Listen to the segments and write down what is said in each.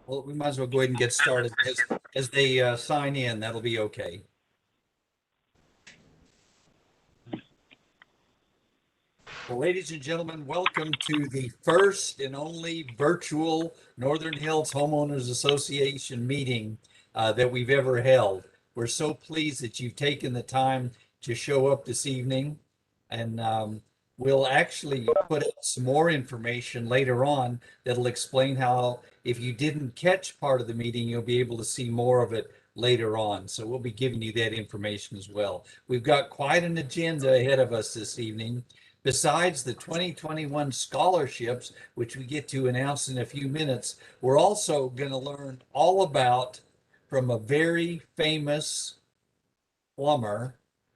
Well, we might as well go ahead and get started as they sign in. That'll be okay. Well, ladies and gentlemen, welcome to the first and only virtual Northern Hills Homeowners Association meeting that we've ever held. We're so pleased that you've taken the time to show up this evening. And we'll actually put out some more information later on that'll explain how, if you didn't catch part of the meeting, you'll be able to see more of it later on. So we'll be giving you that information as well. We've got quite an agenda ahead of us this evening. Besides the 2021 scholarships, which we get to announce in a few minutes, we're also going to learn all about from a very famous plumber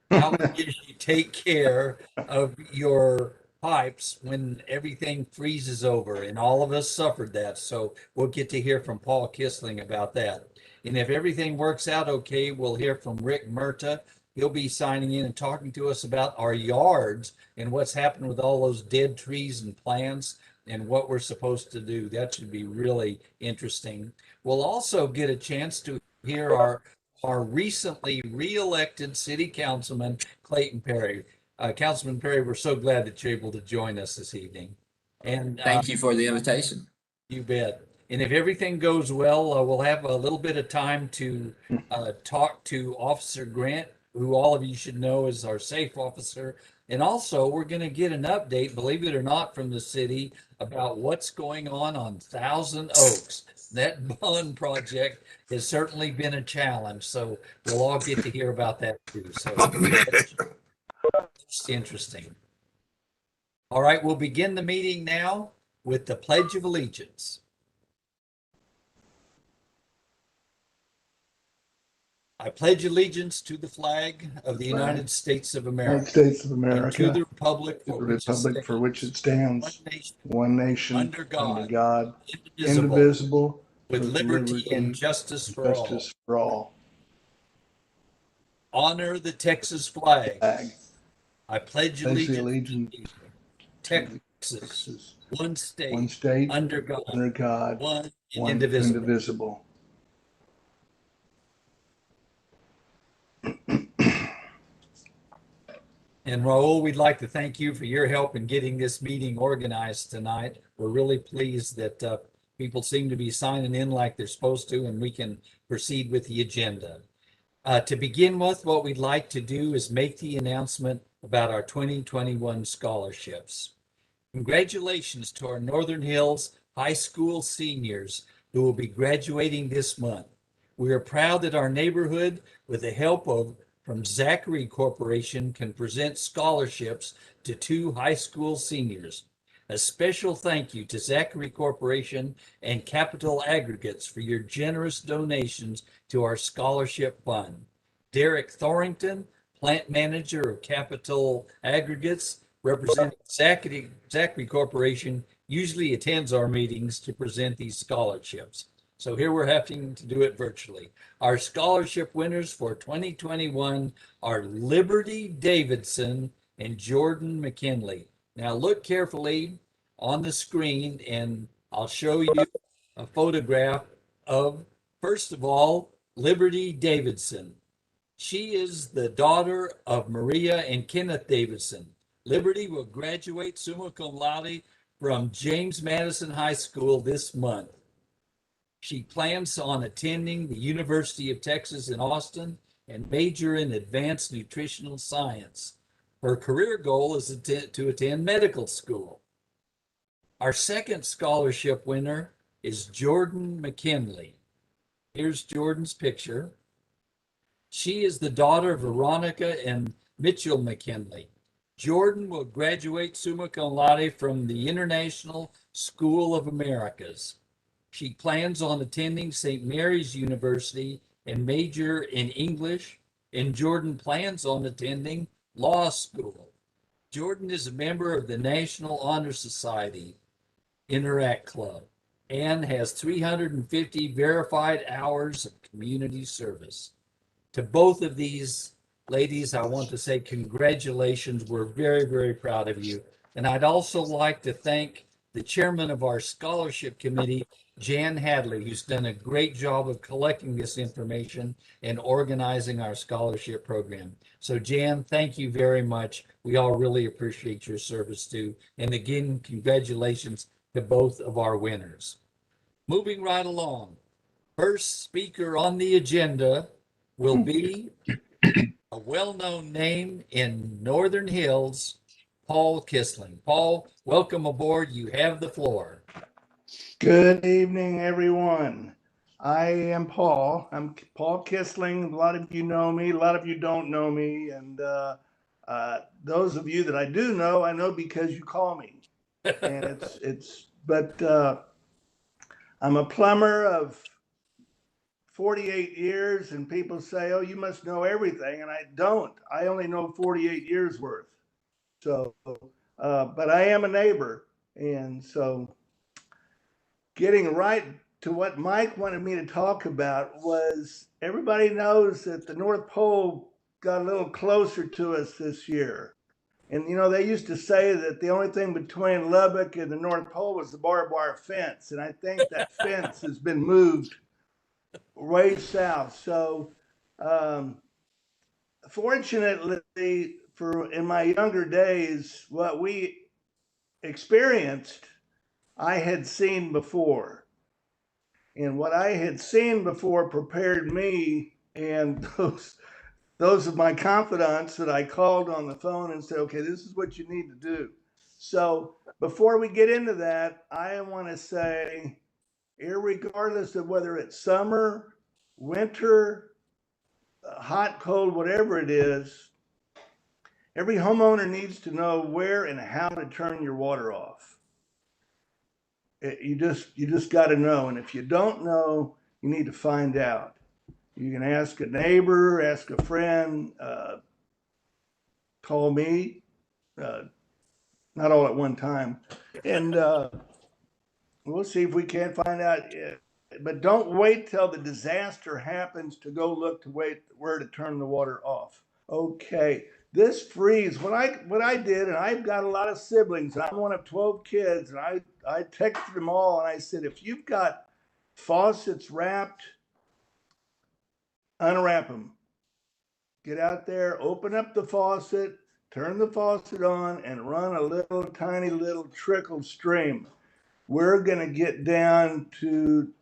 how it is you take care of your pipes when everything freezes over. And all of us suffered that. So we'll get to hear from Paul Kissling about that. And if everything works out okay, we'll hear from Rick Murta. He'll be signing in and talking to us about our yards and what's happened with all those dead trees and plants and what we're supposed to do. That should be really interesting. We'll also get a chance to hear our recently re-elected city councilman, Clayton Perry. Councilman Perry, we're so glad that you're able to join us this evening. And Thank you for the invitation. you bet. And if everything goes well, we'll have a little bit of time to talk to Officer Grant, who all of you should know is our safe officer. And also, we're going to get an update, believe it or not, from the city about what's going on Thousand Oaks. That bond project has certainly been a challenge. So we'll all get to hear about that too. So it's interesting. All right, we'll begin the meeting now with the Pledge of Allegiance. I pledge allegiance to the flag of the United States of America, United States of and America, to the republic to for the which republic for which it stands, one one nation, under God, indivisible, indivisible, with with liberty and justice for all. justice for all. Honor the Texas flag. Flag. I pledge Pledge the allegiance allegiance to to Texas, one one state, state, under God, under God, one and one indivisible. indivisible. And Raul, we'd like to thank you for your help in getting this meeting organized tonight. We're really pleased that people seem to be signing in like they're supposed to, and we can proceed with the agenda. To begin with, what we'd like to do is make the announcement about our 2021 scholarships. Congratulations to our Northern Hills High School seniors who will be graduating this month. We are proud that our neighborhood, with the help from Zachary Corporation, can present scholarships to 2 high school seniors. A special thank you to Zachary Corporation and Capital Aggregates for your generous donations to our scholarship fund. Derek Thorington, plant manager of Capital Aggregates, representing Zachary Corporation, usually attends our meetings to present these scholarships. So here we're having to do it virtually. Our scholarship winners for 2021 are Liberty Davidson and Jordan McKinley. Now look carefully on the screen and I'll show you a photograph of, first of all, Liberty Davidson. She is the daughter of Maria and Kenneth Davidson. Liberty will graduate summa cum laude from James Madison High School this month. She plans on attending the University of Texas in Austin and major in advanced nutritional science. Her career goal is to attend medical school. Our second scholarship winner is Jordan McKinley. Here's Jordan's picture. She is the daughter of Veronica and Mitchell McKinley. Jordan will graduate summa cum laude from the International School of Americas. She plans on attending St. Mary's University and major in English, and Jordan plans on attending law school. Jordan is a member of the National Honor Society Interact Club and has 350 verified hours of community service. To both of these ladies, I want to say congratulations. We're very, very proud of you. And I'd also like to thank the chairman of our scholarship committee, Jan Hadley, who's done a great job of collecting this information and organizing our scholarship program. So Jan, thank you very much. We all really appreciate your service too. And again, congratulations to both of our winners. Moving right along, first speaker on the agenda will be a well-known name in Northern Hills, Paul Kissling. Paul, welcome aboard. You have the floor. Good evening, everyone. I am Paul. I'm Paul Kissling. A lot of you know me. A lot of you don't know me. And those of you that I do know, I know because you call me. And but I'm a plumber of 48 years, and people say, oh, you must know everything. And I don't. I only know 48 years worth. So, but I am a neighbor. And so getting right to what Mike wanted me to talk about was everybody knows that the North Pole got a little closer to us this year. And, you know, they used to say that the only thing between Lubbock and the North Pole was the barbed wire fence. And I think that fence has been moved way south. So, fortunately, for in my younger days, what we experienced, I had seen before. And what I had seen before prepared me and those of my confidants that I called on the phone and said, okay, this is what you need to do. So before we get into that, I want to say, irregardless of whether it's summer, winter, hot, cold, whatever it is, every homeowner needs to know where and how to turn your water off. You just got to know. And if you don't know, you need to find out. You can ask a neighbor, ask a friend, call me, not all at one time. And we'll see if we can't find out. But don't wait till the disaster happens to go look to where to turn the water off. Okay, this freeze, what I did, and I've got a lot of siblings, and I'm one of 12 kids, and I texted them all, and I said, if you've got faucets wrapped, unwrap them. Get out there, open up the faucet, turn the faucet on, and run a little tiny little trickle stream. We're going to get down to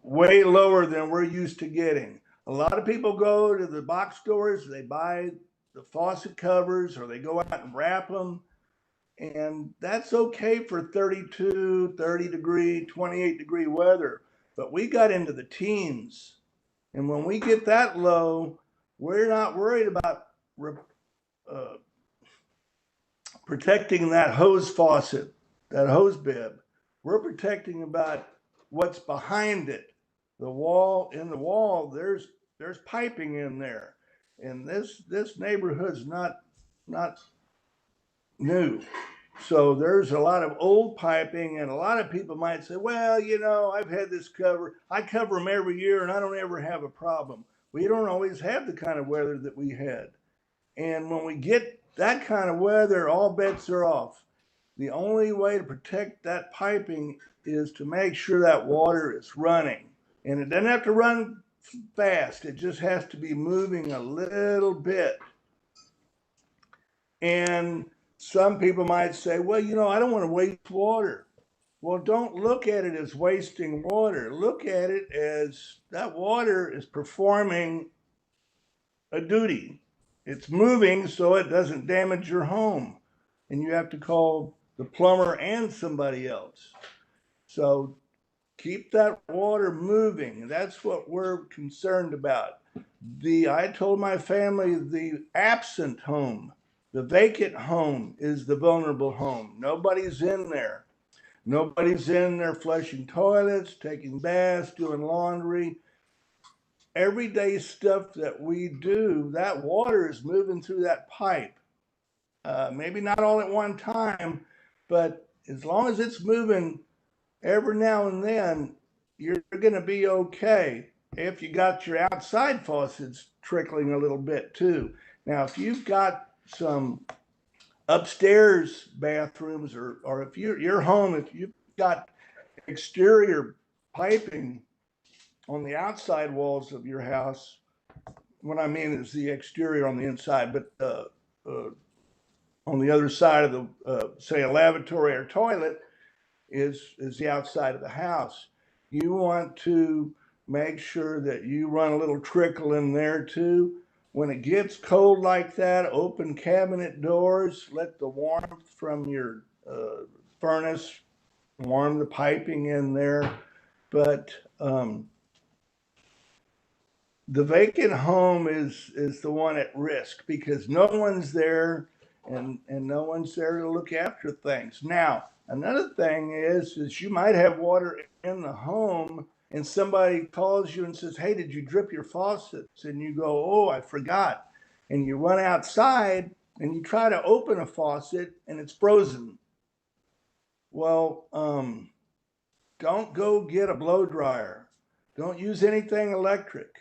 way lower than we're used to getting. A lot of people go to the box stores, they buy the faucet covers, or they go out and wrap them. And that's okay for 32, 30 degree, 28 degree weather. But we got into the teens. And when we get that low, we're not worried about protecting that hose faucet, that hose bib. We're protecting about what's behind it. The wall, in the wall, there's piping in there. And this neighborhood's not new. So there's a lot of old piping, and a lot of people might say, well, you know, I've had this cover. I cover them every year and I don't ever have a problem. We don't always have the kind of weather that we had. And when we get that kind of weather, all bets are off. The only way to protect that piping is to make sure that water is running. And it doesn't have to run fast. It just has to be moving a little bit. And some people might say, well, you know, I don't want to waste water. Well, don't look at it as wasting water. Look at it as that water is performing a duty. It's moving so it doesn't damage your home. And you have to call the plumber and somebody else. So keep that water moving. That's what we're concerned about. I told my family the absent home, the vacant home is the vulnerable home. Nobody's in there. Nobody's in there flushing toilets, taking baths, doing laundry. Everyday stuff that we do, that water is moving through that pipe. Maybe not all at one time, but as long as it's moving every now and then, you're going to be okay. If you got your outside faucets trickling a little bit too. Now, if you've got some upstairs bathrooms, or if your home, if you've got exterior piping on the outside walls of your house, what I mean is the exterior on the inside, but on the other side of the, say, a lavatory or toilet is the outside of the house. You want to make sure that you run a little trickle in there too. When it gets cold like that, open cabinet doors, let the warmth from your furnace warm the piping in there. But the vacant home is the one at risk because no one's there, and no one's there to look after things. Now, another thing is you might have water in the home and somebody calls you and says, "Hey, did you drip your faucets?" And you go, "Oh, I forgot." And you run outside and you try to open a faucet and it's frozen. Well, don't go get a blow dryer. Don't use anything electric.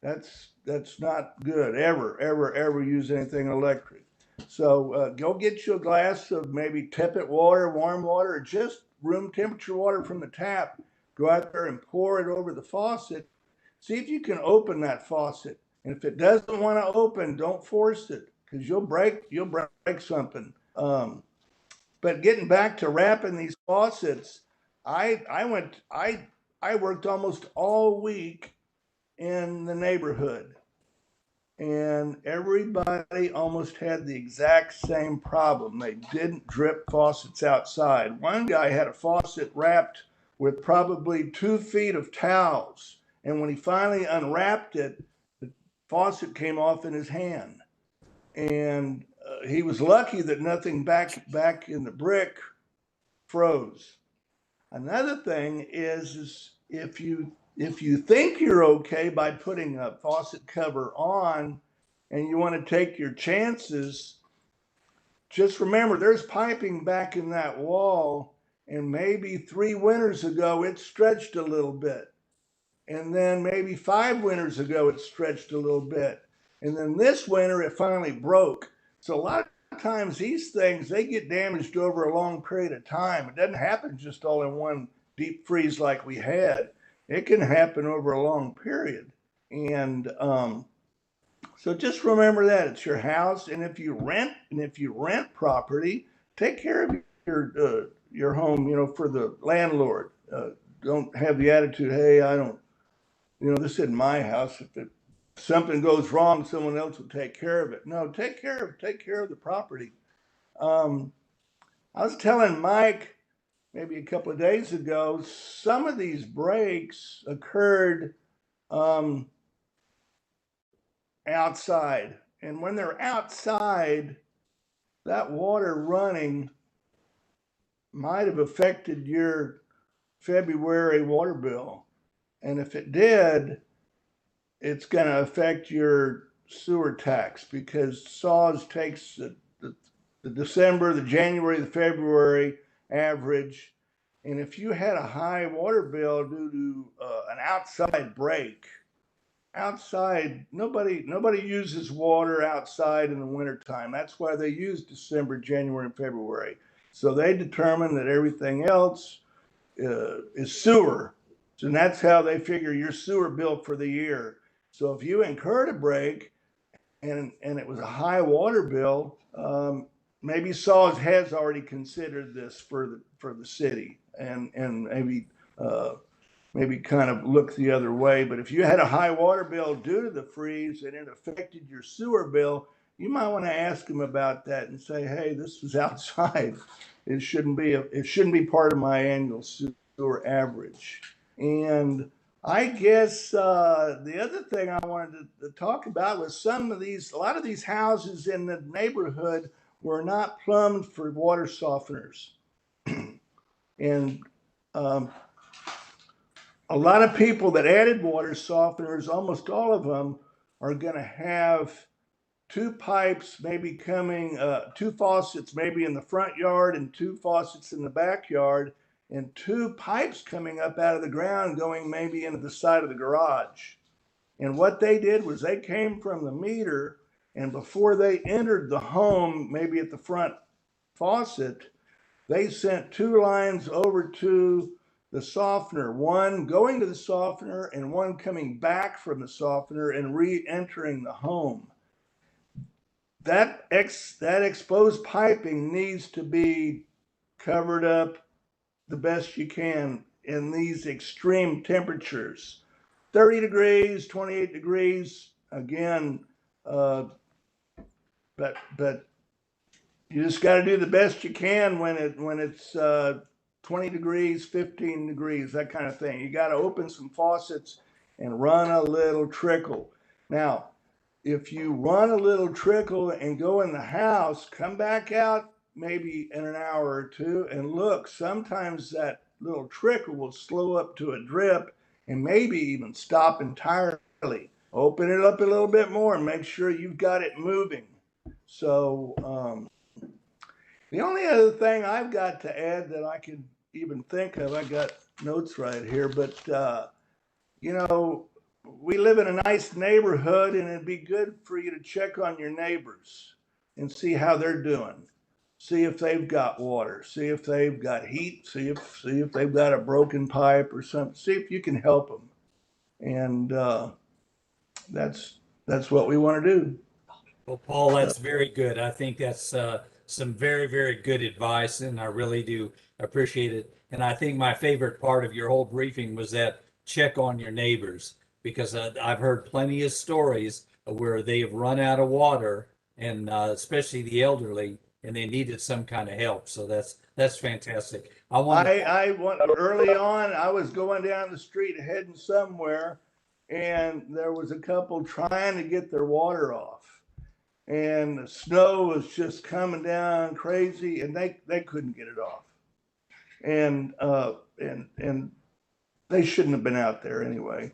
That's not good. Ever use anything electric. So go get you a glass of maybe tepid water, warm water, or just room temperature water from the tap. Go out there and pour it over the faucet. See if you can open that faucet. And if it doesn't want to open, don't force it because you'll break something. But getting back to wrapping these faucets, I worked almost all week in the neighborhood, and everybody almost had the exact same problem. They didn't drip faucets outside. One guy had a faucet wrapped with probably 2 feet of towels, and when he finally unwrapped it, the faucet came off in his hand. And he was lucky that nothing back in the brick froze. Another thing is if you think you're okay by putting a faucet cover on and you want to take your chances, just remember there's piping back in that wall, and maybe 3 winters ago it stretched a little bit. And then maybe 5 winters ago it stretched a little bit. And then this winter it finally broke. So a lot of times these things, they get damaged over a long period of time. It doesn't happen just all in one deep freeze like we had. It can happen over a long period. And so just remember that it's your house, and if you rent property, take care of your home. For the landlord. Don't have the attitude, "Hey, I don't. This isn't my house. If something goes wrong, someone else will take care of it." No, take care of the property. Um, I was telling Mike maybe a couple of days ago, some of these breaks occurred um, outside. And when they're outside, that water running might have affected your February water bill. And if it did, it's going to affect your sewer tax because SAWS takes the December, the January, the February average. And if you had a high water bill due to an outside break, nobody uses water outside in the wintertime. That's why they use December, January, and February. So they determine that everything else is sewer. And that's how they figure your sewer bill for the year. So if you incurred a break and it was a high water bill, maybe SAWS has already considered this for the city, and maybe kind of look the other way. But if you had a high water bill due to the freeze and it affected your sewer bill, you might want to ask them about that and say, "Hey, this was outside. It shouldn't be part of my annual sewer average." And I guess the other thing I wanted to talk about was a lot of these houses in the neighborhood were not plumbed for water softeners. And a lot of people that added water softeners, almost all of them, are going to have two pipes, maybe two faucets, maybe in the front yard and two faucets in the backyard, and two pipes coming up out of the ground going maybe into the side of the garage. And what they did was they came from the meter And before they entered the home, maybe at the front faucet, they sent 2 lines over to the softener, one going to the softener and one coming back from the softener and re-entering the home. That exposed piping needs to be covered up the best you can in these extreme temperatures. 30 degrees, 28 degrees, again, but you just got to do the best you can when it's 20 degrees, 15 degrees, that kind of thing. You got to open some faucets and run a little trickle. Now, if you run a little trickle and go in the house, come back out maybe in an hour or two and look. Sometimes that little trickle will slow up to a drip and maybe even stop entirely. Open it up a little bit more and make sure you've got it moving. So the only other thing I've got to add that I can even think of, I got notes right here, but you know, we live in a nice neighborhood, and it'd be good for you to check on your neighbors and see how they're doing. See if they've got water. See if they've got heat. See if they've got a broken pipe or something. See if you can help them. And that's what we want to do. Well, Paul, that's very good. I think that's some very, very good advice, and I really do appreciate it. And I think my favorite part of your whole briefing was that check on your neighbors, because I've heard plenty of stories where they have run out of water, and especially the elderly, and they needed some kind of help. So that's fantastic. I went early on. I was going down the street heading somewhere, and there was a couple trying to get their water off, and the snow was just coming down crazy, and they couldn't get it off, and they shouldn't have been out there anyway.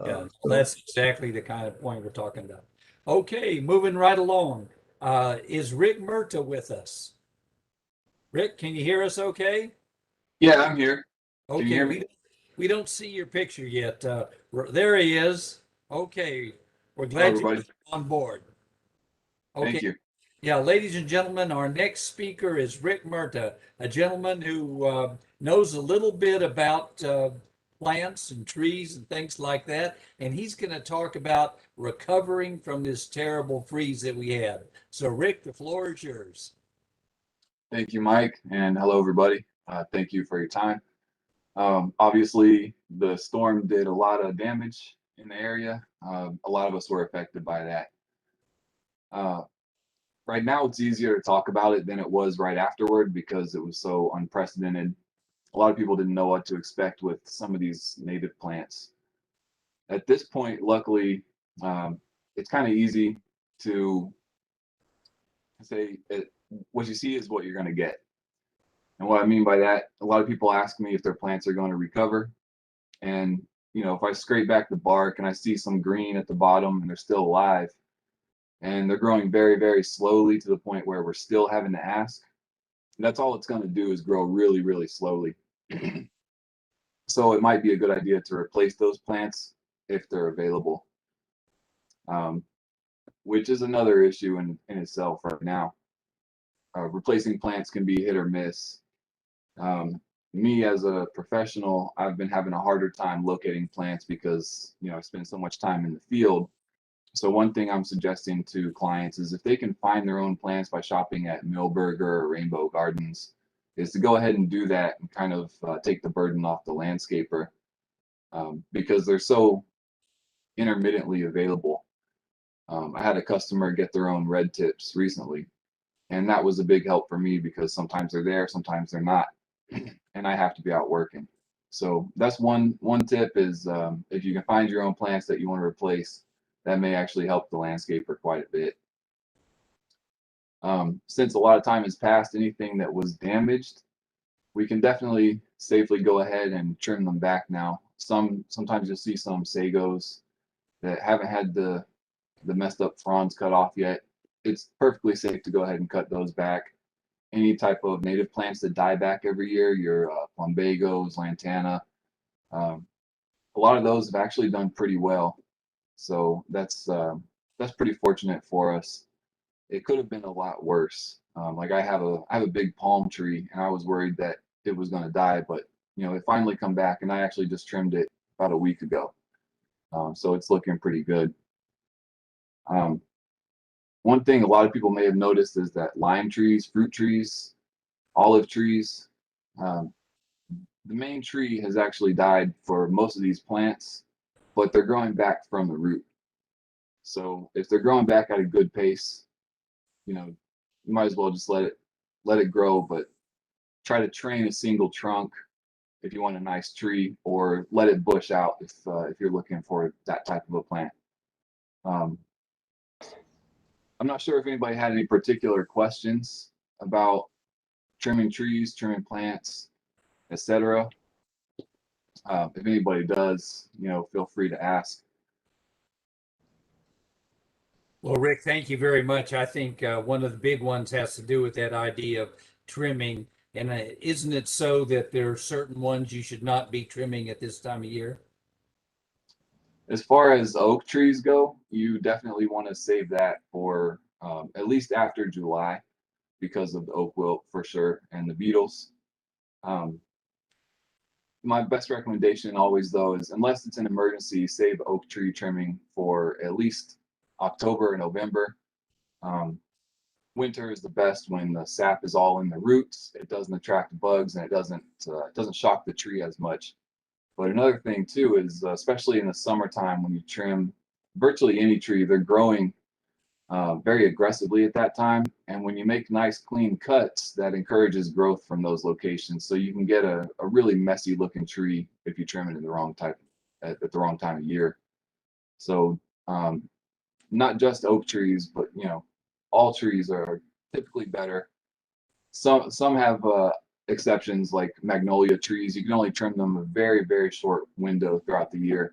Yeah, that's exactly the kind of point we're talking about. Okay, moving right along. Is Rick Murta with us? Rick, can you hear us okay? Yeah, I'm here. Can you Okay, hear me? we don't see your picture yet. There he is. Okay, we're Hello, glad you're everybody. on board. Thank Okay, you. yeah, ladies and gentlemen, our next speaker is Rick Murta, a gentleman who knows a little bit about plants and trees and things like that, and he's going to talk about recovering from this terrible freeze that we had. So, Rick, the floor is yours. Thank you, Mike, and hello, everybody. Thank you for your time. Obviously, the storm did a lot of damage in the area. A lot of us were affected by that. Right now, it's easier to talk about it than it was right afterward because it was so unprecedented. A lot of people didn't know what to expect with some of these native plants. At this point, luckily, it's kind of easy to say what you see is what you're going to get. And what I mean by that, a lot of people ask me if their plants are going to recover. And, you know, if I scrape back the bark and I see some green at the bottom and they're still alive and they're growing very, very slowly to the point where we're still having to ask, that's all it's going to do is grow really, really slowly. So it might be a good idea to replace those plants if they're available, which is another issue in itself right now. Replacing plants can be hit or miss. Me as a professional, I've been having a harder time locating plants because, you know, I spend so much time in the field. So one thing I'm suggesting to clients is if they can find their own plants by shopping at Millburger or Rainbow Gardens, is to go ahead and do that and kind of take the burden off the landscaper, because they're so intermittently available. I had a customer get their own red tips recently, and that was a big help for me because sometimes they're there, sometimes they're not, and I have to be out working. So that's one tip is if you can find your own plants that you want to replace, that may actually help the landscaper quite a bit. Since a lot of time has passed, anything that was damaged, we can definitely safely go ahead and trim them back now. Sometimes you'll see some sagos that haven't had the messed up fronds cut off yet. It's perfectly safe to go ahead and cut those back. Any type of native plants that die back every year, your plumbagos, lantana, a lot of those have actually done pretty well. So that's pretty fortunate for us. it could have been a lot worse. Like I have a big palm tree, and I was worried that it was going to die, but it finally come back, and I actually just trimmed it about a week ago. So it's looking pretty good. Um, One thing a lot of people may have noticed is that lime trees, fruit trees, olive trees, um, the main tree has actually died for most of these plants, but they're growing back from the root. So if they're growing back at a good pace, you might as well just let it grow, but try to train a single trunk if you want a nice tree, or let it bush out if you're looking for that type of a plant. Um, I'm not sure if anybody had any particular questions about trimming trees, trimming plants, etc. If anybody does, feel free to ask. Well, Rick, thank you very much. I think one of the big ones has to do with that idea of trimming. And isn't it so that there are certain ones you should not be trimming at this time of year? As far as oak trees go, you definitely want to save that for at least after July because of the oak wilt for sure and the beetles. Um, my best recommendation always though is, unless it's an emergency, save oak tree trimming for at least October and November. Um, Winter is the best when the sap is all in the roots. It doesn't attract bugs, and it doesn't shock the tree as much. But another thing too is, especially in the summertime when you trim virtually any tree, they're growing very aggressively at that time. And when you make nice clean cuts, that encourages growth from those locations. So you can get a really messy looking tree if you trim it in the wrong at the wrong time of year. So not just oak trees, but all trees are typically better. Some have exceptions, like magnolia trees. You can only trim them a very, very short window throughout the year.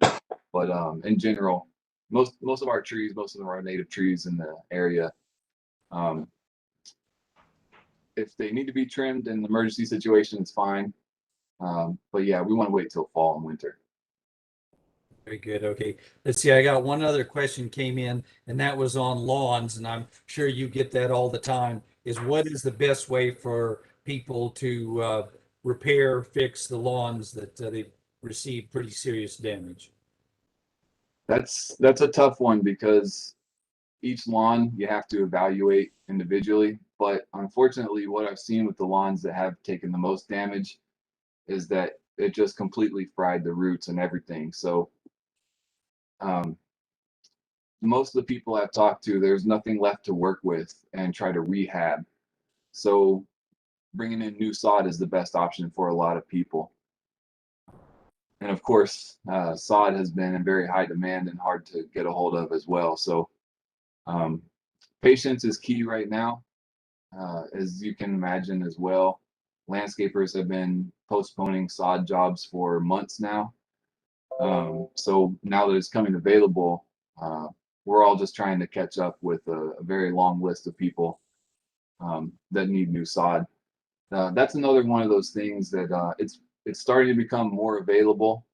But in general, most of our trees, most of them are native trees in the area. Um, if they need to be trimmed in an emergency situation, it's fine. But yeah, we want to wait till fall and winter. Very good. Okay. Let's see. I got one other question came in, and that was on lawns, and I'm sure you get that all the time, is what is the best way for people to repair, fix the lawns that they've received pretty serious damage? That's a tough one because each lawn you have to evaluate individually. But unfortunately, what I've seen with the lawns that have taken the most damage is that it just completely fried the roots and everything. So um, most of the people I've talked to, there's nothing left to work with and try to rehab. So bringing in new sod is the best option for a lot of people. And of course, sod has been in very high demand and hard to get a hold of as well. So um, patience is key right now, as you can imagine as well. Landscapers have been postponing sod jobs for months now. So now that it's coming available, we're all just trying to catch up with a very long list of people that need new sod. That's another one of those things that it's starting to become more available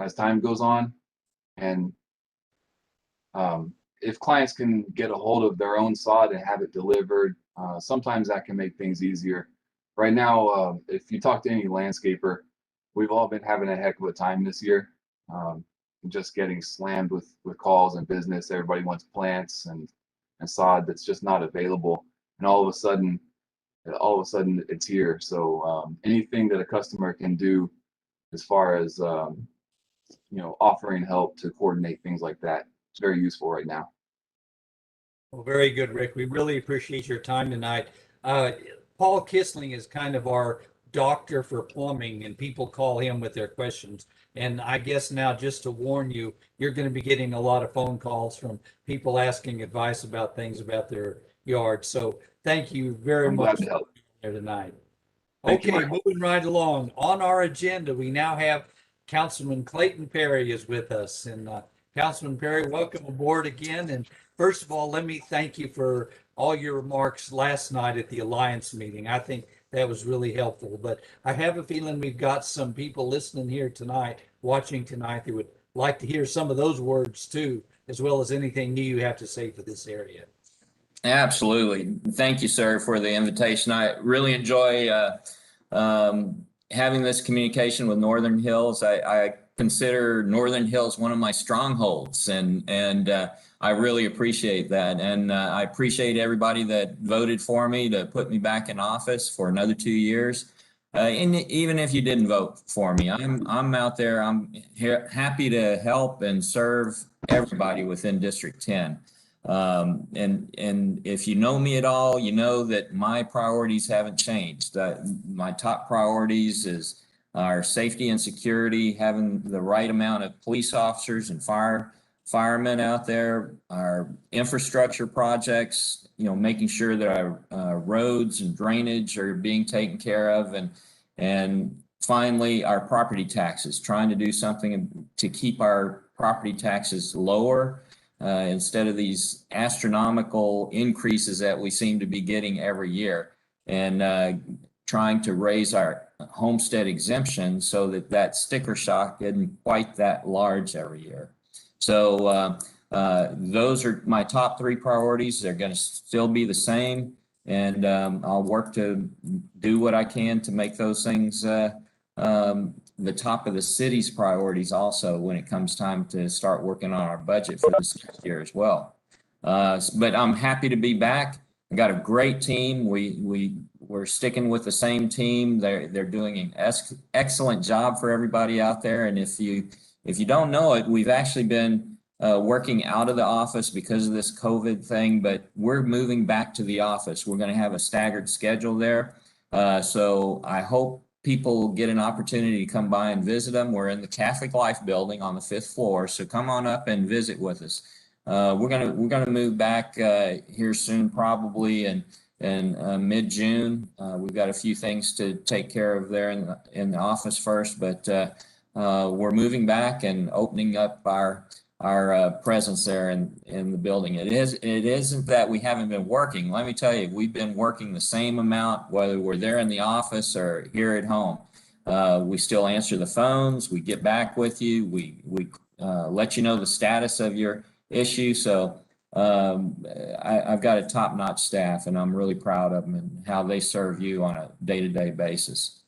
as time goes on, and if clients can get a hold of their own sod and have it delivered, sometimes that can make things easier. Right now, if you talk to any landscaper, we've all been having a heck of a time this year. Um, just getting slammed with calls and business. Everybody wants plants and sod that's just not available, and all of a sudden it's here. So anything that a customer can do as far as offering help to coordinate things like that, it's very useful right now. Well, very good, Rick. We really appreciate your time tonight. Uh, Paul Kissling is kind of our doctor for plumbing, and people call him with their questions. And I guess now, just to warn you, you're going to be getting a lot of phone calls from people asking advice about things about their yard. So thank you very I'm glad much to for help. being here tonight. Thank you, Okay, Michael. moving right along. On our agenda, we now have Councilman Clayton Perry is with us. And Councilman Perry, welcome aboard again. And first of all, let me thank you for all your remarks last night at the Alliance meeting. I think that was really helpful. But I have a feeling we've got some people listening here tonight, watching tonight, that would like to hear some of those words too, as well as anything new you have to say for this area. Absolutely. Thank you, sir, for the invitation. I really enjoy having this communication with Northern Hills. I consider Northern Hills one of my strongholds, and I really appreciate that. And I appreciate everybody that voted for me to put me back in office for another 2 years. And even if you didn't vote for me, I'm out there. I'm happy to help and serve everybody within District 10. And if you know me at all, you know that my priorities haven't changed. My top priorities is our safety and security, having the right amount of police officers and firemen out there, our infrastructure projects, making sure that our roads and drainage are being taken care of, and finally our property taxes, trying to do something to keep our property taxes lower. Instead of these astronomical increases that we seem to be getting every year, and trying to raise our homestead exemption so that sticker shock isn't quite that large every year. So those are my top three priorities. They're going to still be the same, and I'll work to do what I can to make those things the top of the city's priorities also when it comes time to start working on our budget for this next year as well. But I'm happy to be back. I got a great team. We're sticking with the same team. They're doing an excellent job for everybody out there. And if you don't know it, we've actually been working out of the office because of this COVID thing, but we're moving back to the office. We're going to have a staggered schedule there. So I hope people get an opportunity to come by and visit them. We're in the Catholic Life building on the 5th floor, so come on up and visit with us. We're gonna move back here soon, probably in mid-June. We've got a few things to take care of there in the office first, but we're moving back and opening up our presence there in the building. It isn't that we haven't been working. Let me tell you, we've been working the same amount, whether we're there in the office or here at home. We still answer the phones. We get back with you. We let you know the status of your issue. So I've got a top-notch staff, and I'm really proud of them and how they serve you on a day-to-day basis.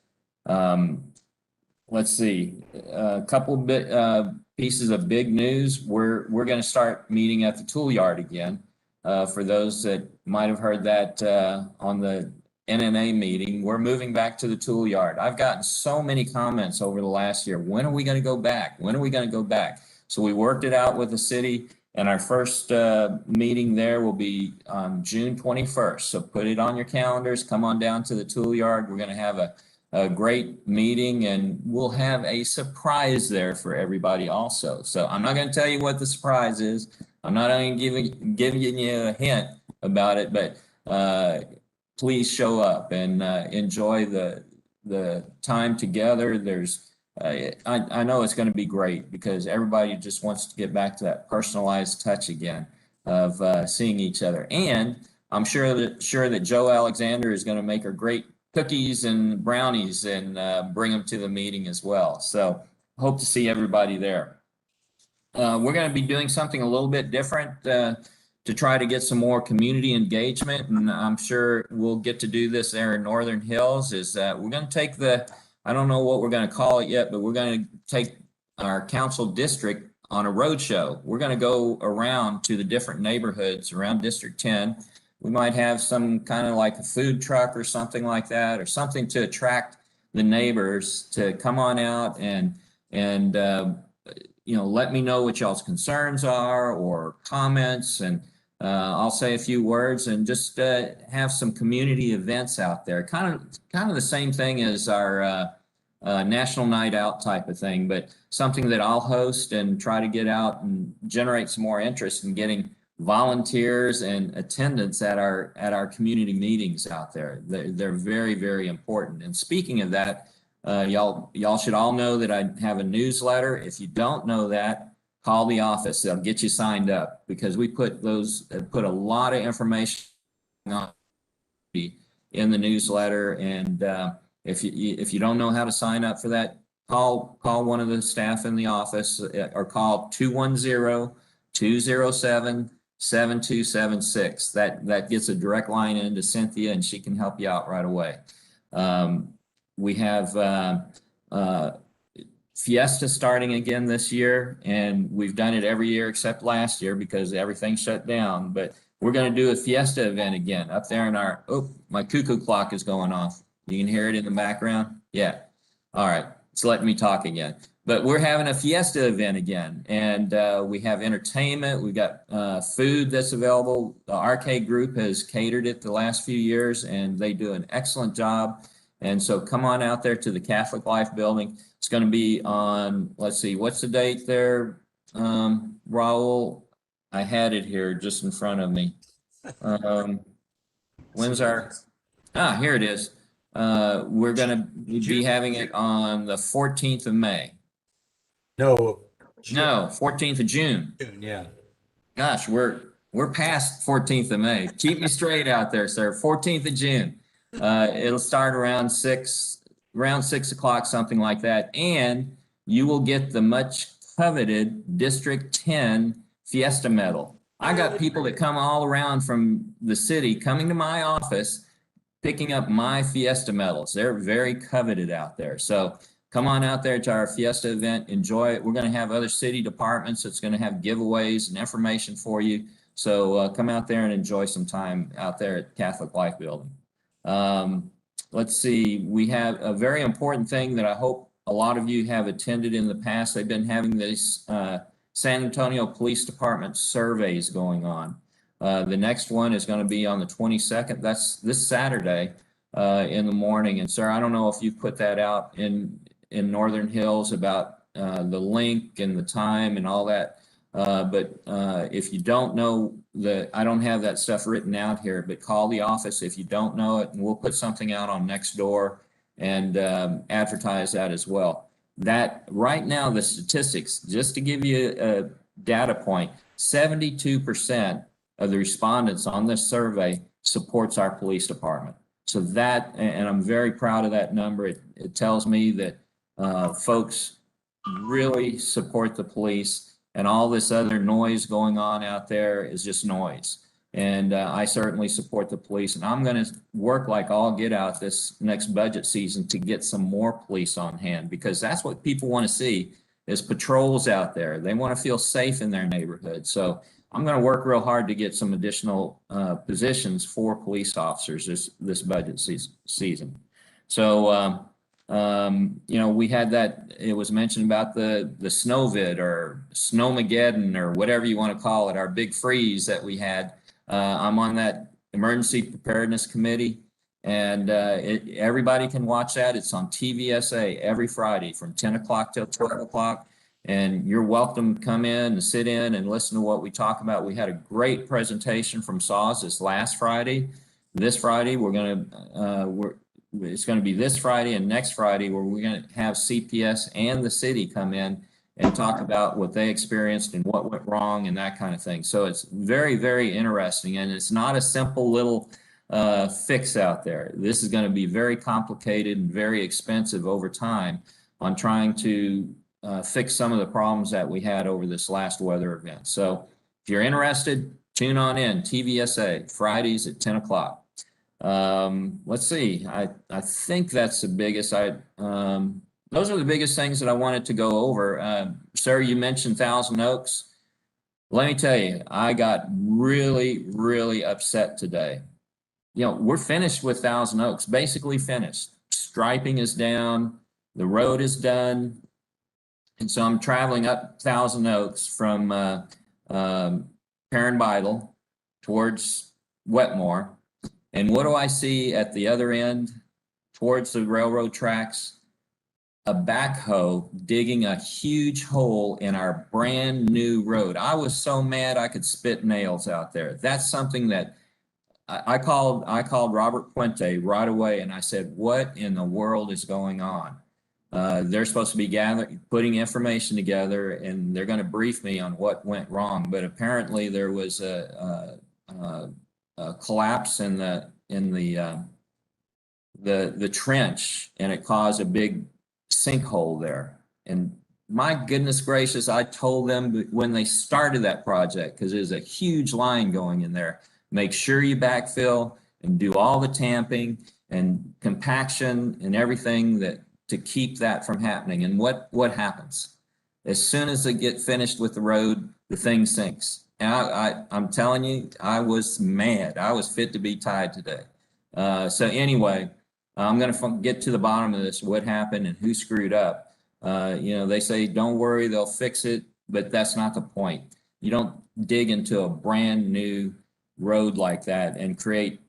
Let's see, a couple pieces of big news. We're going to start meeting at the tool yard again. For those that might have heard that on the NNA meeting, we're moving back to the tool yard. I've gotten so many comments over the last year. When are we going to go back? When are we going to go back? So we worked it out with the city, and our first meeting there will be on June 21st. So put it on your calendars. Come on down to the tool yard. We're going to have a great meeting, and we'll have a surprise there for everybody also. So I'm not going to tell you what the surprise is. I'm not going to give you a hint about it, but please show up and enjoy the time together. I know it's going to be great because everybody just wants to get back to that personalized touch again of seeing each other. And I'm sure that Joe Alexander is going to make a great cookies and brownies and bring them to the meeting as well. So hope to see everybody there. We're going to be doing something a little bit different to try to get some more community engagement, and I'm sure we'll get to do this there in Northern Hills. Is that we're going to take I don't know what we're going to call it yet, but we're going to take our council district on a road show. We're going to go around to the different neighborhoods around District 10. We might have some kind of like a food truck or something like that, or something to attract the neighbors to come on out and let me know what y'all's concerns are or comments, and I'll say a few words and just have some community events out there. Kind of the same thing as our National Night Out type of thing, but something that I'll host and try to get out and generate some more interest in getting volunteers and attendance at our community meetings out there. They're very, very important. And speaking of that, y'all should all know that I have a newsletter. If you don't know that, call the office. They'll get you signed up because we put a lot of information on in the newsletter. And if you don't know how to sign up for that, call one of the staff in the office or call 210-207 7276. That gets a direct line into Cynthia, and she can help you out right away. We have Fiesta starting again this year, and we've done it every year except last year because everything shut down. But we're going to do a Fiesta event again up there in our, oh, my cuckoo clock is going off. You can hear it in the background? Yeah. All right. It's letting me talk again. But we're having a Fiesta event again, and we have entertainment. We've got food that's available. The arcade group has catered it the last few years, and they do an excellent job. And so come on out there to the Catholic Life Building. It's going to be on, let's see, what's the date there, Raul? I had it here just in front of me. When's our, here it is. We're going to be having it on the 14th of May. No. No, 14th of June. Yeah. Gosh, we're past 14th of May. Keep me straight out there, sir. 14th of June. It'll start around 6 o'clock, something like that. And you will get the much coveted District 10 Fiesta medal. I got people that come all around from the city coming to my office, picking up my Fiesta medals. They're very coveted out there. So come on out there to our Fiesta event, enjoy it. We're going to have other city departments that's going to have giveaways and information for you. So come out there and enjoy some time out there at Catholic Life Building. Let's see, we have a very important thing that I hope a lot of you have attended in the past. They've been having these San Antonio Police Department surveys going on. The next one is going to be on the 22nd. That's this Saturday in the morning. And sir, I don't know if you've put that out in Northern Hills about the link and the time and all that. But if you don't know I don't have that stuff written out here, but call the office if you don't know it, and we'll put something out on Nextdoor and advertise that as well. That right now, the statistics, just to give you a data point, 72% of the respondents on this survey supports our police department. So that, and I'm very proud of that number. It tells me that folks really support the police, and all this other noise going on out there is just noise. And I certainly support the police, and I'm going to work like all get out this next budget season to get some more police on hand, because that's what people want to see is patrols out there. They want to feel safe in their neighborhood. So I'm going to work real hard to get some additional positions for police officers this budget season. So, you know, we had that, it was mentioned about the Snowvid or Snowmageddon or whatever you want to call it, our big freeze that we had. I'm on that emergency preparedness committee, and everybody can watch that. It's on TVSA every Friday from 10 o'clock till 12 o'clock. And you're welcome to come in and sit in and listen to what we talk about. We had a great presentation from SAWS this last Friday. This Friday, it's going to be this Friday and next Friday where we're going to have CPS and the city come in and talk about what they experienced and what went wrong and that kind of thing. So it's very, very interesting, and it's not a simple little fix out there. This is going to be very complicated and very expensive over time on trying to fix some of the problems that we had over this last weather event. So if you're interested, tune on in, TVSA, Fridays at 10 o'clock. Let's see, I think that's the biggest. Those are the biggest things that I wanted to go over. Sir, you mentioned Thousand Oaks. Let me tell you, I got really, really upset today. You know, we're finished with Thousand Oaks, basically finished. Striping is down, the road is done. And so I'm traveling up Thousand Oaks from Perrin-Beitel towards Wetmore. And what do I see at the other end towards the railroad tracks? A backhoe digging a huge hole in our brand new road. I was so mad I could spit nails out there. That's something that I called Robert Puente right away, and I said, what in the world is going on? They're supposed to be putting information together, and they're going to brief me on what went wrong. But apparently there was a collapse in the trench, and it caused a big sinkhole there. And my goodness gracious, I told them when they started that project, because there's a huge line going in there, make sure you backfill and do all the tamping and compaction and everything that to keep that from happening. And what happens? As soon as they get finished with the road, the thing sinks. And I'm telling you, I was mad. I was fit to be tied today. So anyway, I'm going to get to the bottom of this, what happened and who screwed up. They say, don't worry, they'll fix it, but that's not the point. You don't dig into a brand new road like that and create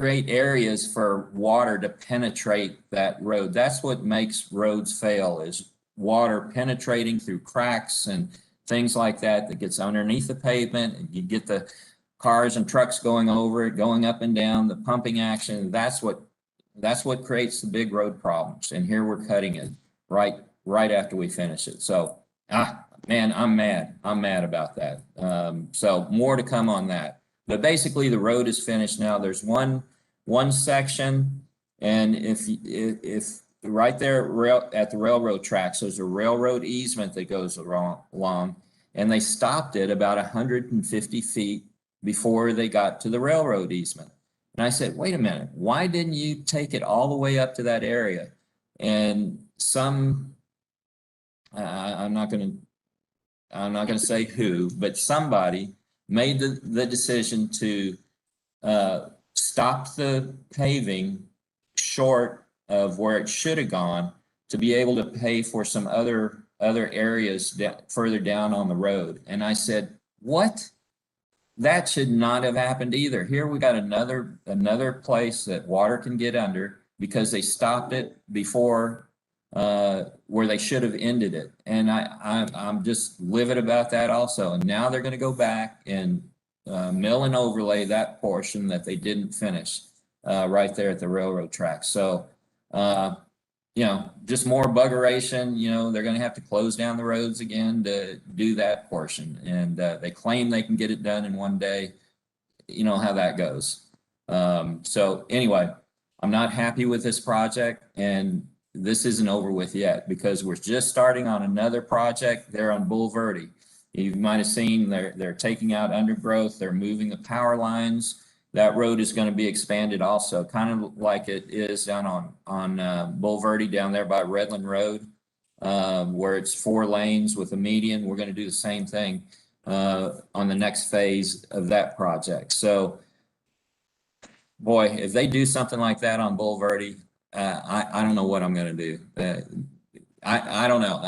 areas for water to penetrate that road. That's what makes roads fail, is water penetrating through cracks and things like that gets underneath the pavement, and you get the cars and trucks going over it, going up and down, the pumping action. That's what creates the big road problems. And here we're cutting it right after we finish it. So, man, I'm mad. I'm mad about that. So more to come on that. But basically, the road is finished now. There's one section, and if right there at the railroad tracks, there's a railroad easement that goes along, and they stopped it about 150 feet before they got to the railroad easement. And I said, wait a minute, why didn't you take it all the way up to that area? And I'm not going to say who, but somebody made the decision to stop the paving short of where it should have gone to be able to pay for some other areas further down on the road. And I said, what? That should not have happened either. Here we got another place that water can get under because they stopped it before where they should have ended it. And I'm just livid about that also. And now they're going to go back and mill and overlay that portion that they didn't finish right there at the railroad track. So, just more buggeration. They're going to have to close down the roads again to do that portion. And they claim they can get it done in one day. You know how that goes. So anyway, I'm not happy with this project, and this isn't over with yet because we're just starting on another project there on Bulverde. You might have seen they're taking out undergrowth. They're moving the power lines. That road is going to be expanded also, kind of like it is down on Bulverde down there by Redland Road, where it's 4 lanes with a median. We're going to do the same thing on the next phase of that project. So, boy, if they do something like that on Bulverde, I don't know what I'm going to do. I don't know.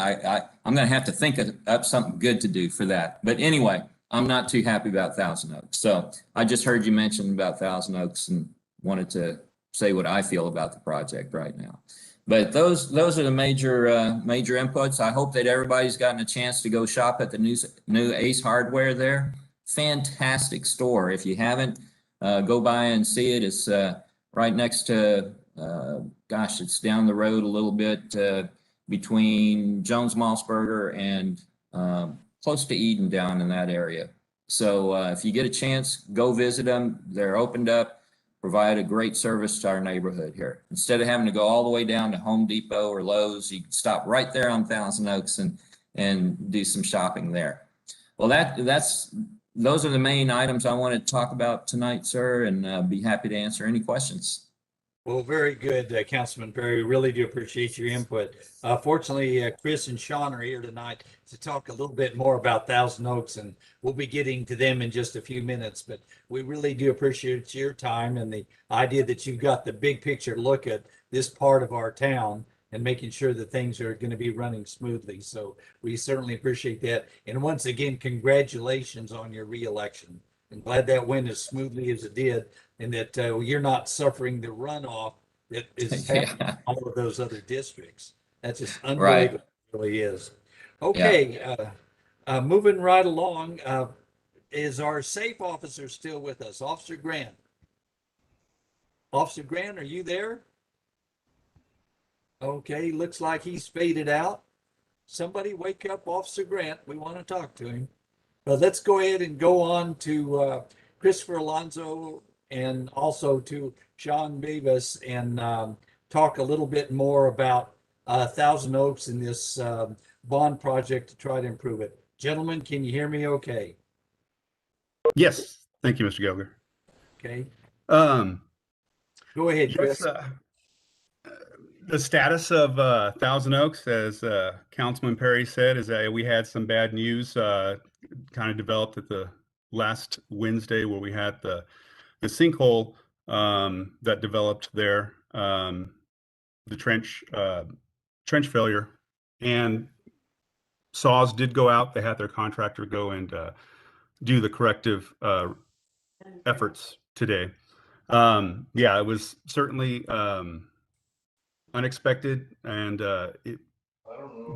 I'm going to have to think up something good to do for that. But anyway, I'm not too happy about Thousand Oaks. So I just heard you mention about Thousand Oaks and wanted to say what I feel about the project right now. But those are the major inputs. I hope that everybody's gotten a chance to go shop at the new Ace Hardware there. Fantastic store. If you haven't, go by and see it. It's right next to, it's down the road a little bit between Jones Malsberger and close to Eden down in that area. So if you get a chance, go visit them. They're opened up, provide a great service to our neighborhood here. Instead of having to go all the way down to Home Depot or Lowe's, you can stop right there on Thousand Oaks and do some shopping there. Well, those are the main items I wanted to talk about tonight, sir, and be happy to answer any questions. Well, very good, Councilman Perry. We really do appreciate your input. Fortunately, Chris and Sean are here tonight to talk a little bit more about Thousand Oaks, and we'll be getting to them in just a few minutes. But we really do appreciate your time and the idea that you've got the big picture look at this part of our town and making sure that things are going to be running smoothly. So we certainly appreciate that. And once again, congratulations on your reelection. I'm glad that went as smoothly as it did, and that you're not suffering the runoff that is happening in all of those other districts. That's just unbelievable. It really is. Okay, moving right along. Is our safe officer still with us? Officer Grant. Officer Grant, are you there? Okay, looks like he's faded out. Somebody wake up Officer Grant. We want to talk to him. But let's go ahead and go on to Christopher Alonso and also to Sean Beavis and talk a little bit more about Thousand Oaks in this bond project to try to improve it. Gentlemen, can you hear me okay? Yes, thank you, Mr. Gelger. Okay, Um, go ahead, yes, Chris. the status of Thousand Oaks, as Councilman Perry said, is that we had some bad news kind of developed at the last Wednesday where we had the sinkhole that developed there, the trench failure, and saws did go out. They had their contractor go and do the corrective efforts today. Yeah, it was certainly unexpected, and it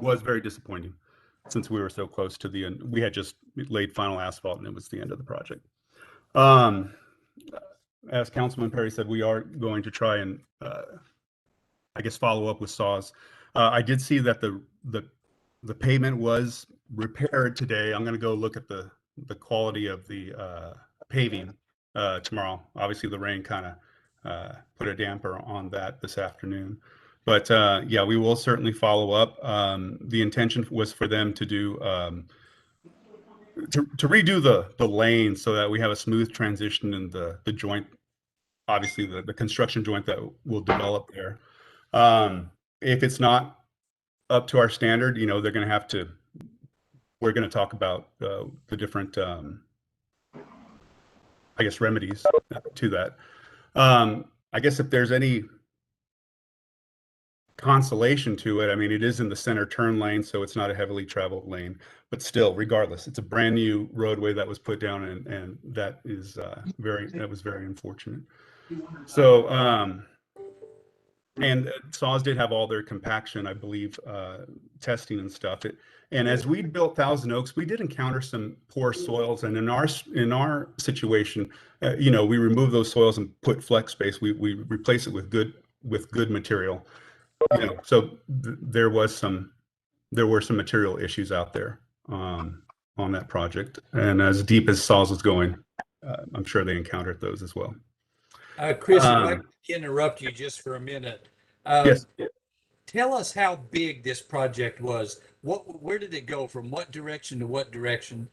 was very disappointing since we were so close to the end. We had just laid final asphalt, and it was the end of the project. As Councilman Perry said, we are going to try and, I guess, follow up with saws. I did see that the pavement was repaired today. I'm going to go look at the quality of the paving tomorrow. Obviously, the rain kind of put a damper on that this afternoon. But yeah, we will certainly follow up. The intention was for them to do to redo the lane so that we have a smooth transition in the joint, obviously the construction joint that will develop there. If it's not up to our standard, you know, they're going to have to. We're going to talk about the different, I guess, remedies to that. I guess if there's any consolation to it, I mean, it is in the center turn lane, so it's not a heavily traveled lane, but still, regardless, it's a brand new roadway that was put down, and that is that was very unfortunate. So, and saws did have all their compaction, I believe, testing and stuff. And as we built Thousand Oaks, we did encounter some poor soils, and in our situation, you know, we remove those soils and put flex space. We replace it with good material. You know, so there were some material issues out there on that project, and as deep as saws was going, I'm sure they encountered those as well. Chris, if I could interrupt you just for a minute. Yes. Tell us how big this project was. Where did it go from what direction to what direction?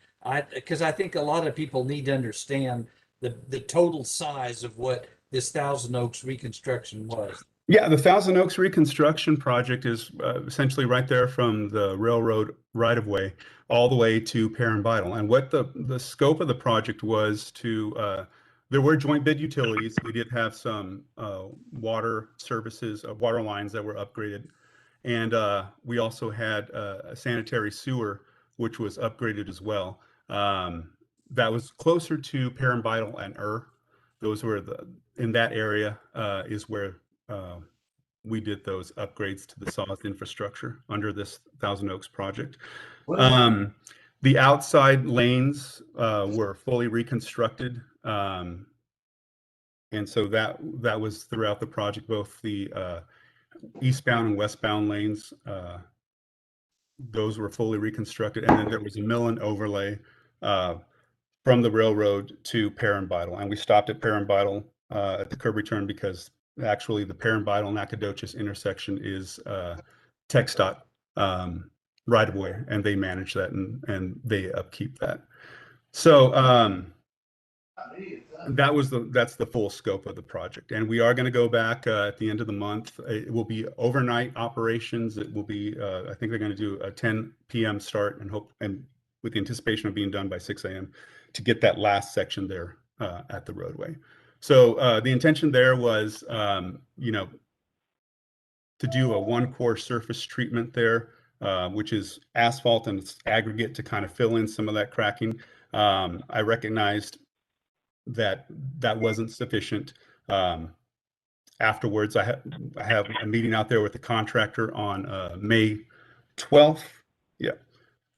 Because I think a lot of people need to understand the total size of what this Thousand Oaks reconstruction was. Yeah, the Thousand Oaks reconstruction project is essentially right there from the railroad right-of-way all the way to Perrin Vital. And what the scope of the project was to, there were joint bid utilities. We did have some water services, water lines that were upgraded. And we also had a sanitary sewer, which was upgraded as well. That was closer to Perrin Vital and Those were in that area is where we did those upgrades to the saws infrastructure under this Thousand Oaks project. The outside lanes were fully reconstructed. And so that was throughout the project, both the eastbound and westbound lanes. Those were fully reconstructed. And then there was a mill and overlay from the railroad to Perrin Vital. And we stopped at Perrin Vital at the curb return because actually the Perrin Vital Nacogdoches intersection is TxDOT right of way, and they manage that and they upkeep that. So that's the full scope of the project, and we are going to go back at the end of the month. It will be overnight operations. It will be I think they're going to do a 10 p.m. start and with the anticipation of being done by 6 a.m. to get that last section there at the roadway. So the intention there was, you know, to do a one-core surface treatment there, which is asphalt and it's aggregate to kind of fill in some of that cracking. I recognized that wasn't sufficient. Afterwards, I have a meeting out there with the contractor on May 12th. Yeah,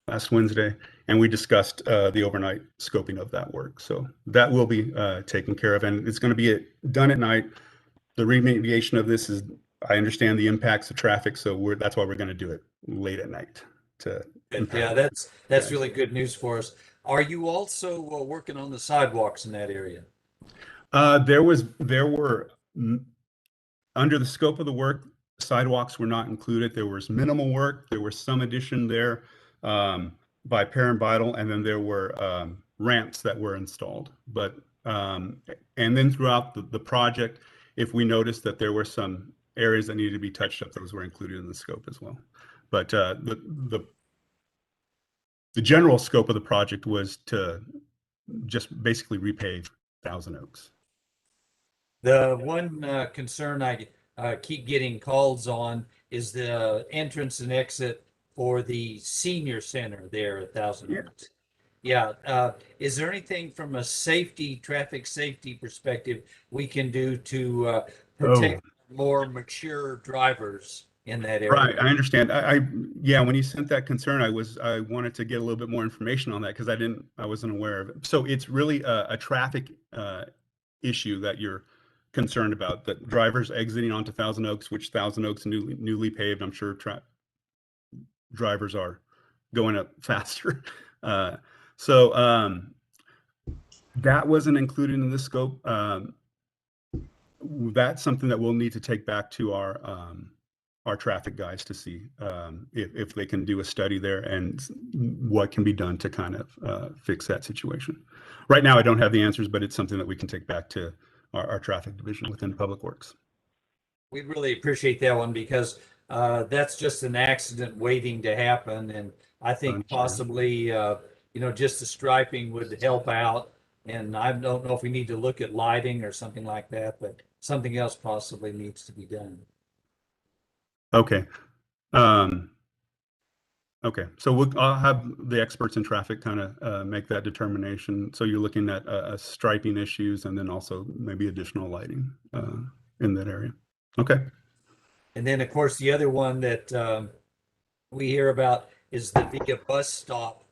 last Wednesday, and we discussed the overnight scoping of that work. So that will be taken care of, and it's going to be done at night. The remediation of this is, I understand the impacts of traffic, so that's why we're going to do it late at night. Yeah, that's really good news for us. Are you also working on the sidewalks in that area? There were under the scope of the work, sidewalks were not included. There was minimal work. There was some addition there by Parent Vital, and then there were ramps that were installed. But and then throughout the project, if we noticed that there were some areas that needed to be touched up, those were included in the scope as well. But the general scope of the project was to just basically repave Thousand Oaks. The one concern I keep getting calls on is the entrance and exit for the senior center there at Thousand Yeah. Oaks. Yeah, is there anything from a traffic safety perspective we can do to protect more mature drivers in that area? Right, I understand. Yeah, when you sent that concern, I wanted to get a little bit more information on that because I wasn't aware of it. So it's really a traffic issue that you're concerned about, that drivers exiting onto Thousand Oaks, which Thousand Oaks newly paved. I'm sure drivers are going up faster. So that wasn't included in the scope. That's something that we'll need to take back to our traffic guys to see if they can do a study there and what can be done to kind of fix that situation. Right now, I don't have the answers, but it's something that we can take back to our traffic division within Public Works. We'd really appreciate that one because that's just an accident waiting to happen. And I think possibly, just the striping would help out. And I don't know if we need to look at lighting or something like that, but something else possibly needs to be done. Okay. Okay. So I'll have the experts in traffic kind of make that determination. So you're looking at striping issues and then also maybe additional lighting in that area. Okay. And then, of course, the other one that we hear about is the Via bus stop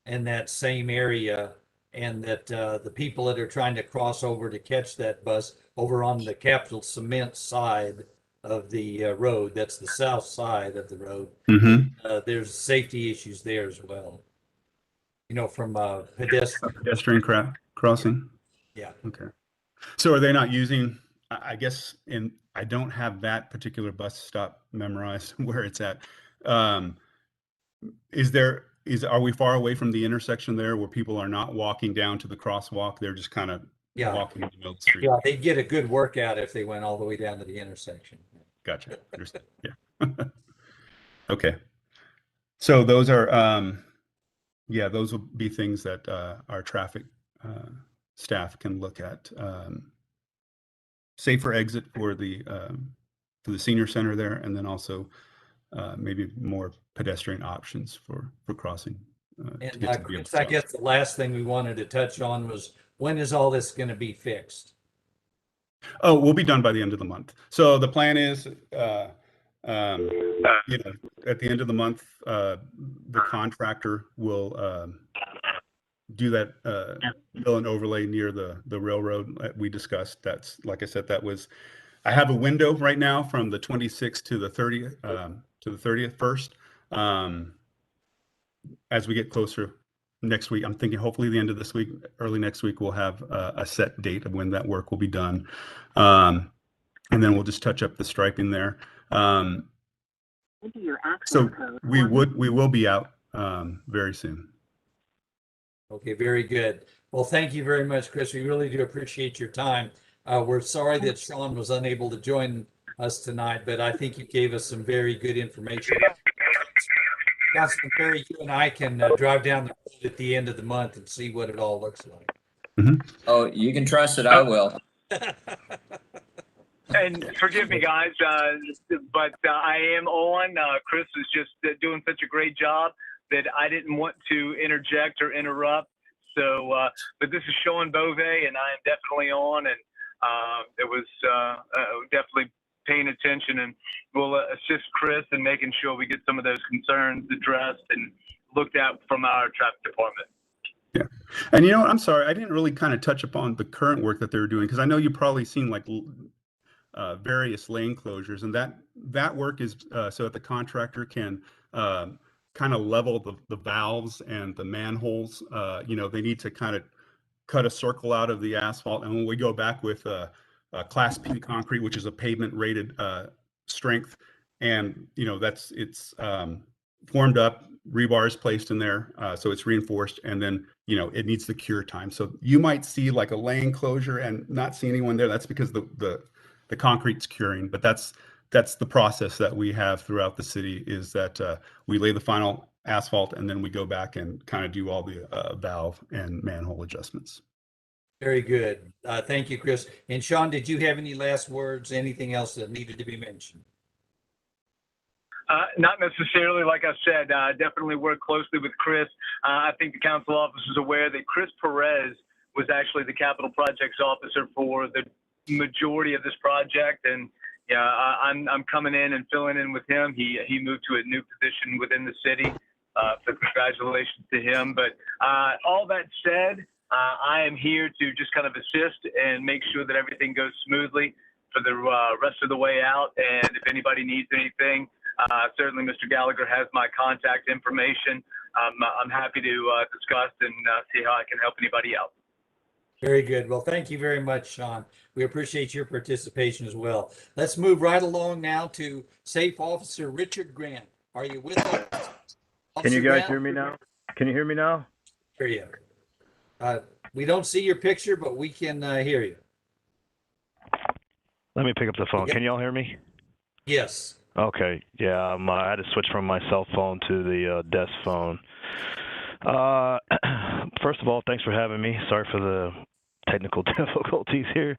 in that same area, and that the people that are trying to cross over to catch that bus over on the Capital Cement side of the road, that's the south side of the road, there's safety issues there as well. From pedestrian crossing. Yeah. Okay. So are they not using, I guess, I don't have that particular bus stop memorized where it's at. Are we far away from the intersection there where people are not walking down to the crosswalk? They're just kind of walking in the middle of the street. Yeah, they'd get a good workout if they went all the way down to the intersection. Gotcha. Understand. Yeah. Okay. So those are, those will be things that our traffic staff can look at. Safer exit for the senior center there, and then also maybe more pedestrian options for crossing. And Chris, I guess the last thing we wanted to touch on was, when is all this going to be fixed? Oh, we'll be done by the end of the month. So the plan is, at the end of the month, the contractor will do that mill and overlay near the railroad that we discussed. That's, like I said, I have a window right now from the 26th to the 30th first. As we get closer next week, I'm thinking hopefully the end of this week, early next week, we'll have a set date of when that work will be done. And then we'll just touch up the striping there. So we will be out very soon. Okay, very good. Well, thank you very much, Chris. We really do appreciate your time. We're sorry that Sean was unable to join us tonight, but I think you gave us some very good information. Councilman Perry, you and I can drive down the road at the end of the month and see what it all looks like. Mm-hmm. Oh, you can trust that I will. And forgive me, guys, but I am on. Chris is just doing such a great job that I didn't want to interject or interrupt. So, but this is Sean Bove, and I am definitely on, and it was definitely paying attention, and we'll assist Chris in making sure we get some of those concerns addressed and looked at from our traffic department. Yeah. And I'm sorry, I didn't really kind of touch upon the current work that they're doing, because I know you've probably seen like various lane closures, and that work is so that the contractor can kind of level the valves and the manholes. They need to kind of cut a circle out of the asphalt, and when we go back with Class P concrete, which is a pavement rated strength, and it's formed up, rebar is placed in there, so it's reinforced, and then it needs the cure time. So you might see like a lane closure and not see anyone there. That's because the concrete's curing. But that's the process that we have throughout the city, is that we lay the final asphalt and then we go back and kind of do all the valve and manhole adjustments. Very good. Thank you, Chris. And Sean, did you have any last words, anything else that needed to be mentioned? Not necessarily. Like I said, definitely work closely with Chris. I think the council office is aware that Chris Perez was actually the capital projects officer for the majority of this project. And yeah, I'm coming in and filling in with him. He moved to a new position within the city. So congratulations to him. But all that said, I am here to just kind of assist and make sure that everything goes smoothly for the rest of the way out. And if anybody needs anything, certainly Mr. Gallagher has my contact information. I'm happy to discuss and see how I can help anybody out. Very good. Well, thank you very much, Sean. We appreciate your participation as well. Let's move right along now to Safe Officer Richard Grant. Are you with us? Can you guys hear me now? Can you hear me now? Hear you. We don't see your picture, but we can hear you. Let me pick up the phone. Okay. Can y'all hear me? Yes. Okay. Yeah, I had to switch from my cell phone to the desk phone. First of all, thanks for having me. Sorry for the technical difficulties here.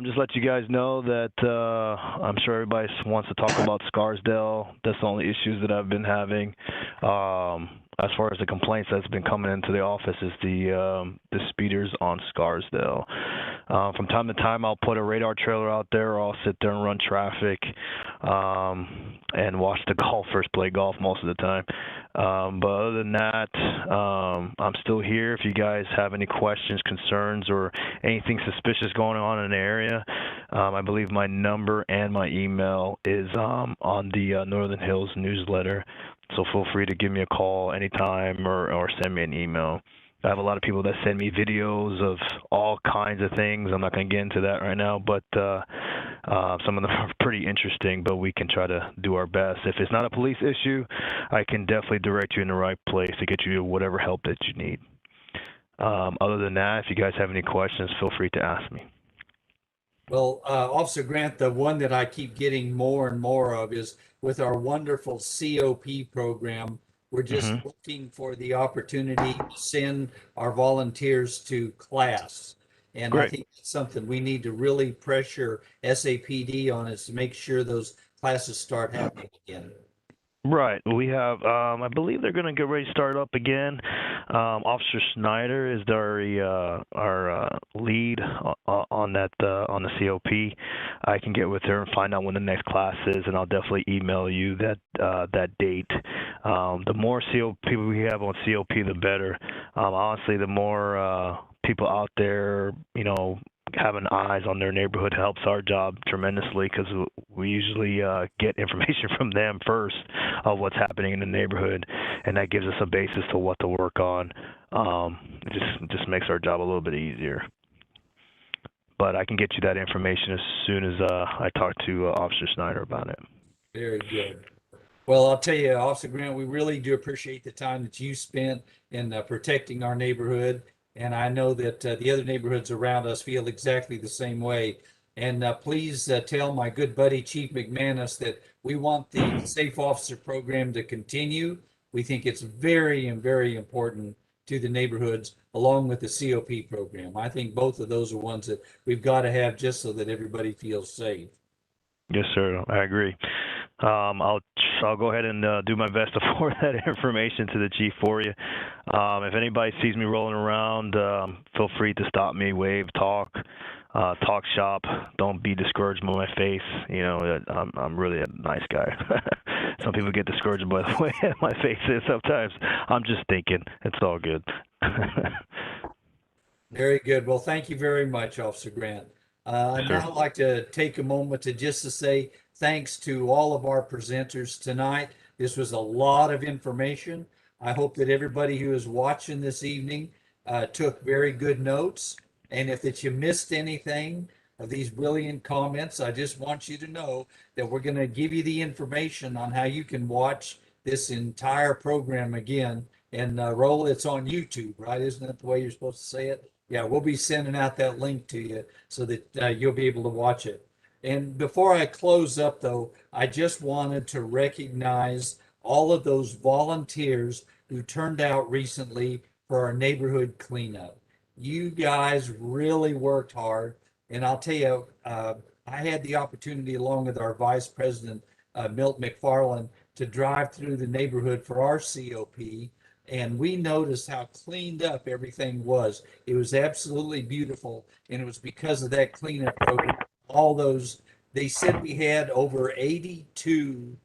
Just let you guys know that I'm sure everybody wants to talk about Scarsdale. That's the only issues that I've been having. As far as the complaints that's been coming into the office is the speeders on Scarsdale. From time to time, I'll put a radar trailer out there, or I'll sit there and run traffic and watch the golfers play golf most of the time. But other than that, I'm still here. If you guys have any questions, concerns, or anything suspicious going on in the area, I believe my number and my email is on the Northern Hills newsletter. So feel free to give me a call anytime or send me an email. I have a lot of people that send me videos of all kinds of things. I'm not going to get into that right now, but some of them are pretty interesting, but we can try to do our best. If it's not a police issue, I can definitely direct you in the right place to get you whatever help that you need. Other than that, if you guys have any questions, feel free to ask me. Well, Officer Grant, the one that I keep getting more and more of is with our wonderful COP program. We're just looking for the opportunity to send our volunteers to class. And Great. I think it's something we need to really pressure SAPD on, is to make sure those classes start happening again. Right. We have, I believe they're going to get ready to start up again. Officer Snyder is our lead on that on the COP. I can get with her and find out when the next class is, and I'll definitely email you that date. The more people we have on COP, the better. Honestly, the more people out there, having eyes on their neighborhood helps our job tremendously, because we usually get information from them first of what's happening in the neighborhood, and that gives us a basis to what to work on. It just makes our job a little bit easier. But I can get you that information as soon as I talk to Officer Snyder about it. Very good. Well, I'll tell you, Officer Grant, we really do appreciate the time that you spent in protecting our neighborhood. And I know that the other neighborhoods around us feel exactly the same way. And please tell my good buddy, Chief McManus, that we want the Safe Officer program to continue. We think it's very, very important to the neighborhoods, along with the COP program. I think both of those are ones that we've got to have, just so that everybody feels safe. Yes, sir. I agree. I'll go ahead and do my best to forward that information to the chief for you. If anybody sees me rolling around, feel free to stop me, wave, talk shop. Don't be discouraged by my face. I'm really a nice guy. Some people get discouraged by the way my face is sometimes. I'm just thinking. It's all good. Very good. Well, thank you very much, Officer Grant. Now I'd like to take a moment to say thanks to all of our presenters tonight. This was a lot of information. I hope that everybody who is watching this evening took very good notes. And if you missed anything, of these brilliant comments, I just want you to know that we're going to give you the information on how you can watch this entire program again. And Roll, it's on YouTube, right? Isn't that the way you're supposed to say it? Yeah, we'll be sending out that link to you so that you'll be able to watch it. And before I close up, though, I just wanted to recognize all of those volunteers who turned out recently for our neighborhood cleanup. You guys really worked hard. And I'll tell you, I had the opportunity, along with our Vice President, Milt McFarland, to drive through the neighborhood for our COP. And we noticed how cleaned up everything was. It was absolutely beautiful. And it was because of that cleanup program. All those, they said we had over 82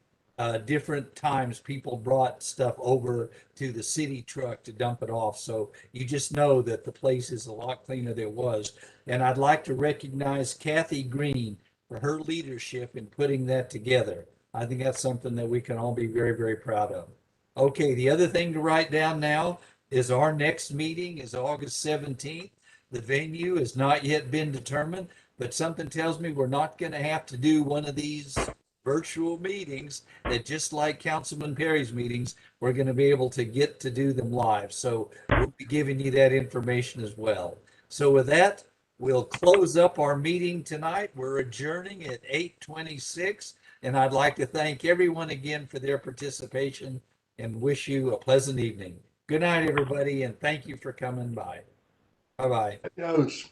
different times people brought stuff over to the city truck to dump it off. So you just know that the place is a lot cleaner than it was. And I'd like to recognize Kathy Green for her leadership in putting that together. I think that's something that we can all be very, very proud of. Okay, the other thing to write down now is our next meeting is August 17th. The venue has not yet been determined, but something tells me we're not going to have to do one of these virtual meetings, that just like Councilman Perry's meetings, we're going to be able to get to do them live. So we'll be giving you that information as well. So with that, we'll close up our meeting tonight. We're adjourning at 8:26, and I'd like to thank everyone again for their participation and wish you a pleasant evening. Good night, everybody, and thank you for coming by. Bye-bye. Adios.